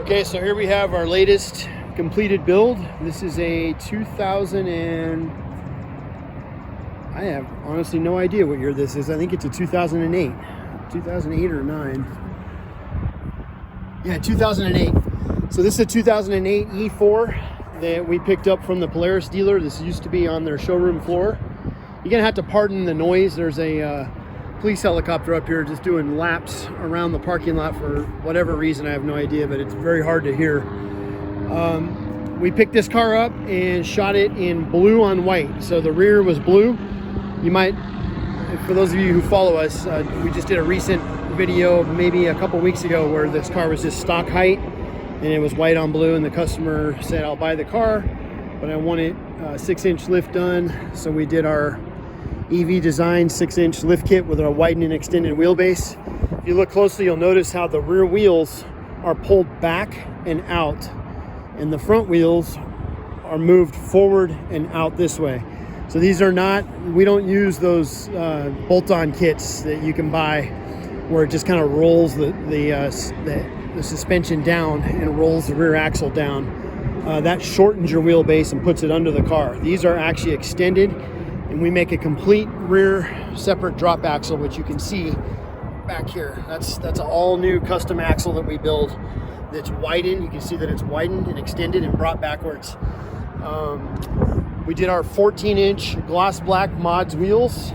Okay, so here we have our latest completed build. This is a 2000 and I have honestly no idea what year this is. I think it's a 2008 or 9. Yeah, 2008. So this is a 2008 E4 that we picked up from the Polaris dealer. This used to be on their showroom floor. You're gonna have to pardon the noise. There's a police helicopter up here just doing laps around the parking lot for whatever reason. I have no idea, but it's very hard to hear. We picked this car up and shot it in blue on white. So the rear was blue. You might, for those of you who follow us, we just did a recent video maybe a couple weeks ago where this car was just stock height and it was white on blue, and the customer said, I'll buy the car, but I want it 6-inch lift done. So we did our EV design 6-inch lift kit with our widened and extended wheelbase. If you look closely, you'll notice how the rear wheels are pulled back and out, and the front wheels are moved forward and out this way. So these are not, we don't use those bolt-on kits that you can buy where it just kind of rolls the suspension down and rolls the rear axle down. That shortens your wheelbase and puts it under the car. These are actually extended, and we make a complete rear separate drop axle, which you can see back here. That's an all new custom axle that we build that's widened. You can see that it's widened and extended and brought backwards. We did our 14-inch gloss black mods wheels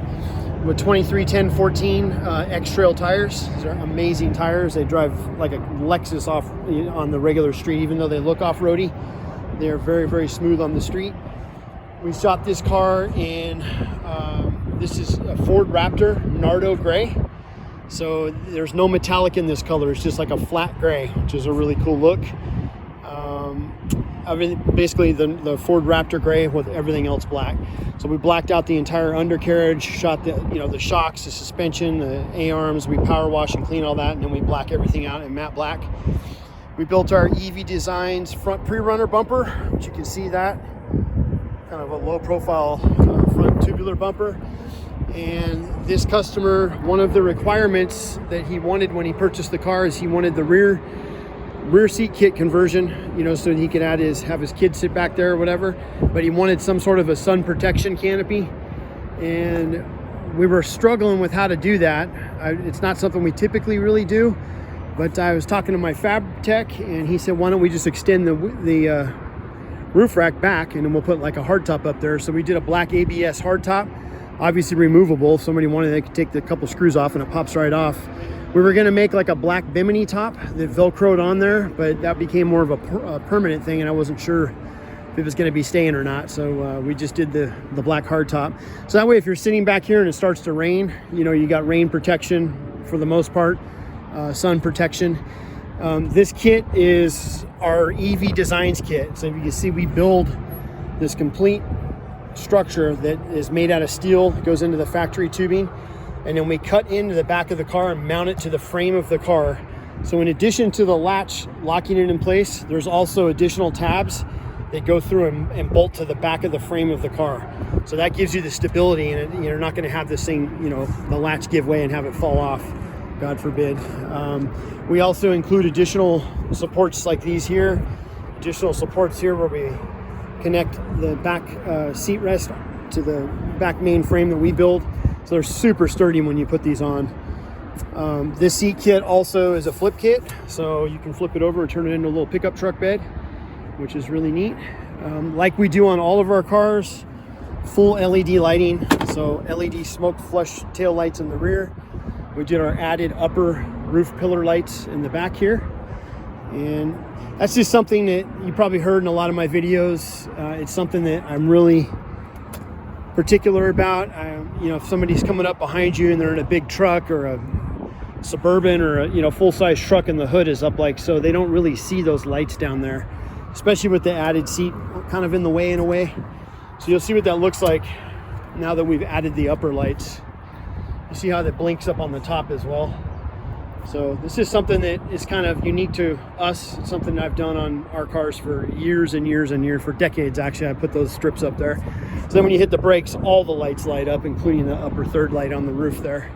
with 23, 10, 14 X-Trail tires. These are amazing tires. They drive like a Lexus off on the regular street, even though they look off-roady. They're very, very smooth on the street. We shot this car in, this is a Ford Raptor Nardo Gray. So there's no metallic in this color. It's just like a flat gray, which is a really cool look. Basically the Ford Raptor Gray with everything else black. So we blacked out the entire undercarriage, shot the shocks, the suspension, the A-arms. We power wash and clean all that, and then we black everything out in matte black. We built our EV Designs front pre-runner bumper, which you can see that. Kind of a low profile front tubular bumper. And this customer, one of the requirements that he wanted when he purchased the car is he wanted the rear seat kit conversion, so that he could have his kids sit back there or whatever, but he wanted some sort of a sun protection canopy, and we were struggling with how to do that. It's not something we typically really do, but I was talking to my fab tech, and he said, why don't we just extend the roof rack back, and then we'll put like a hardtop up there. So we did a black ABS hardtop, obviously removable. If somebody wanted, they could take the couple screws off and it pops right off. We were gonna make like a black bimini top that Velcroed on there, but that became more of a permanent thing, and I wasn't sure if it was gonna be staying or not. So we just did the black hardtop. So that way, if you're sitting back here and it starts to rain, you got rain protection for the most part, sun protection. This kit is our EV Designs kit. So if you can see, we build this complete structure that is made out of steel. It goes into the factory tubing, and then we cut into the back of the car and mount it to the frame of the car. So in addition to the latch locking it in place, there's also additional tabs that go through and bolt to the back of the frame of the car. So that gives you the stability, and you're not going to have this thing, the latch give way and have it fall off, God forbid. We also include additional supports like these here, additional supports here where we connect the back seat rest to the back main frame that we build. So they're super sturdy when you put these on. This seat kit also is a flip kit, so you can flip it over and turn it into a little pickup truck bed, which is really neat. Like we do on all of our cars, full LED lighting, so LED smoke flush tail lights in the rear. We did our added upper roof pillar lights in the back here, and that's just something that you probably heard in a lot of my videos. It's something that I'm really particular about. If somebody's coming up behind you and they're in a big truck or a Suburban or a full-size truck and the hood is up like so, they don't really see those lights down there, especially with the added seat kind of in the way in a way. So you'll see what that looks like now that we've added the upper lights. You see how that blinks up on the top as well. So this is something that is kind of unique to us. It's something I've done on our cars for years and years and years, for decades actually. I put those strips up there. So then when you hit the brakes, all the lights light up, including the upper third light on the roof there.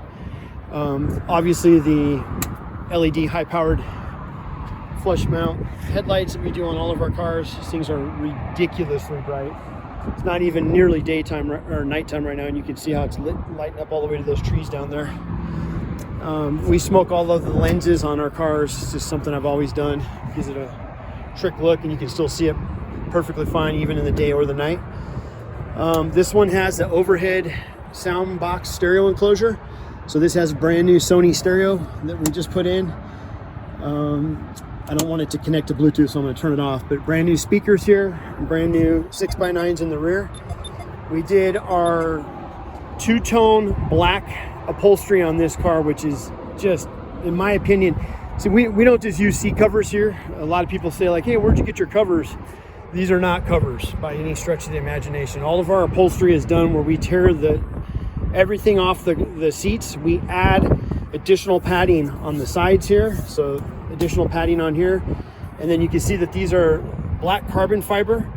Obviously the LED high-powered flush mount headlights that we do on all of our cars. These things are ridiculously bright. It's not even nearly daytime or nighttime right now, and you can see how it's lighting up all the way to those trees down there. We smoke all of the lenses on our cars. It's just something I've always done. It gives it a trick look, and you can still see it perfectly fine even in the day or the night. This one has the overhead sound box stereo enclosure. So this has a brand new Sony stereo that we just put in. I don't want it to connect to Bluetooth, so I'm going to turn it off. But brand new speakers here, brand new 6x9s in the rear. We did our two-tone black upholstery on this car, which is just, in my opinion, see, we don't just use seat covers here. A lot of people say like, hey, where'd you get your covers? These are not covers by any stretch of the imagination. All of our upholstery is done where we tear everything off the seats. We add additional padding on the sides here, so additional padding on here, and then you can see that these are black carbon fiber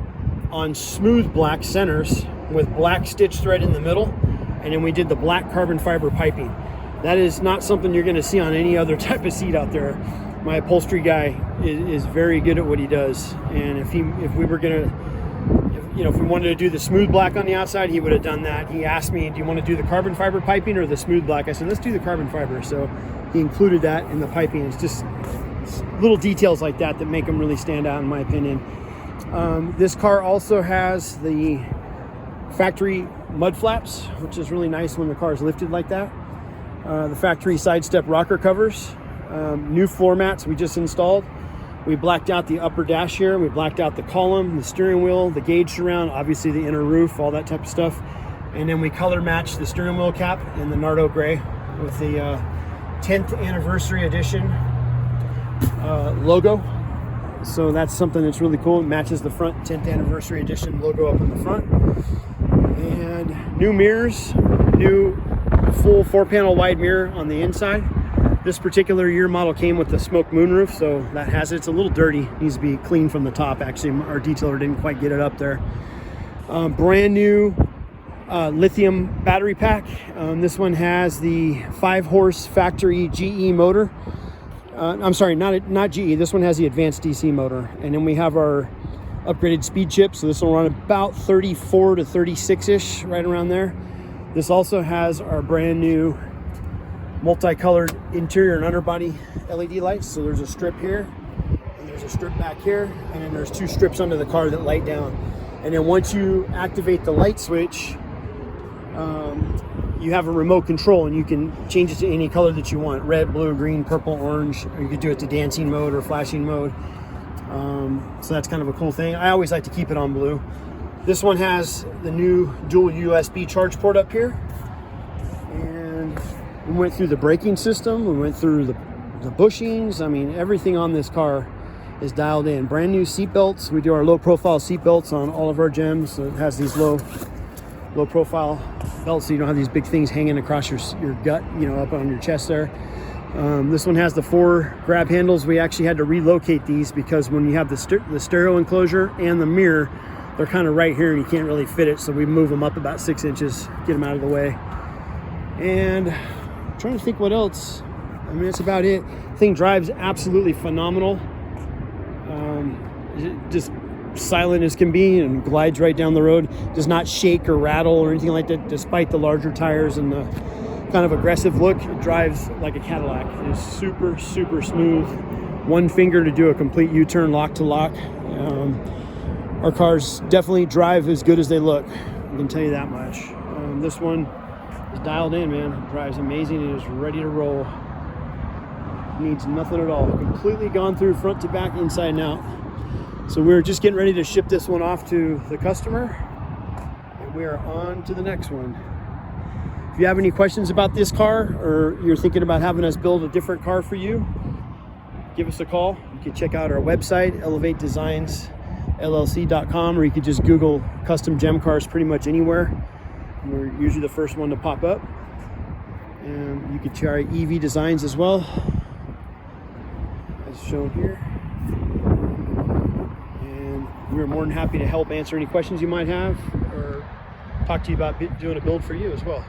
on smooth black centers with black stitch thread in the middle, and then we did the black carbon fiber piping. That is not something you're going to see on any other type of seat out there. My upholstery guy is very good at what he does, and if we wanted to do the smooth black on the outside, he would have done that. He asked me, do you want to do the carbon fiber piping or the smooth black? I said, let's do the carbon fiber. So he included that in the piping. It's just little details like that that make them really stand out, in my opinion. This car also has the factory mud flaps, which is really nice when the car is lifted like that. The factory side step rocker covers, new floor mats we just installed. We blacked out the upper dash here. We blacked out the column, the steering wheel, the gauge surround, obviously the inner roof, all that type of stuff. And then we color matched the steering wheel cap in the Nardo Gray with the 10th anniversary edition logo. So that's something that's really cool. It matches the front 10th anniversary edition logo up in the front. And new mirrors, new full 4-panel wide mirror on the inside. This particular year model came with the smoke moonroof, so that has it. It's a little dirty, needs to be cleaned from the top. Actually, our detailer didn't quite get it up there. Brand new lithium battery pack. This one has the 5-horse factory GE motor. I'm sorry, not GE. This one has the advanced DC motor, and then we have our upgraded speed chip. So this will run about 34 to 36-ish, right around there. This also has our brand new multicolored interior and underbody LED lights. So there's a strip here, and there's a strip back here, and then there's 2 strips under the car that light down. And then once you activate the light switch, you have a remote control, and you can change it to any color that you want: red, blue, green, purple, orange, or you could do it to dancing mode or flashing mode. So that's kind of a cool thing. I always like to keep it on blue. This one has the new dual USB charge port up here, and we went through the braking system, we went through the bushings. I mean, everything on this car is dialed in. Brand new seat belts. We do our low profile seat belts on all of our gems. So it has these low profile belts, so you don't have these big things hanging across your gut, up on your chest there. This one has the 4 grab handles. We actually had to relocate these because when you have the stereo enclosure and the mirror, they're kind of right here and you can't really fit it. So we move them up about 6 inches, get them out of the way. And I'm trying to think what else. I mean, that's about it. The thing drives absolutely phenomenal. Just silent as can be and glides right down the road. Does not shake or rattle or anything like that, despite the larger tires and the kind of aggressive look. It drives like a Cadillac. It is super, super smooth. One finger to do a complete U-turn, lock to lock. Our cars definitely drive as good as they look. I can tell you that much. This one is dialed in, man. It drives amazing and is ready to roll. Needs nothing at all. Completely gone through front to back, inside and out. So we're just getting ready to ship this one off to the customer, and we are on to the next one. If you have any questions about this car, or you're thinking about having us build a different car for you, give us a call. You can check out our website, elevatedesignsllc.com, or you could just Google custom gem cars pretty much anywhere. We're usually the first one to pop up. And you could try EV designs as well, as shown here. And we're more than happy to help answer any questions you might have, or talk to you about doing a build for you as well.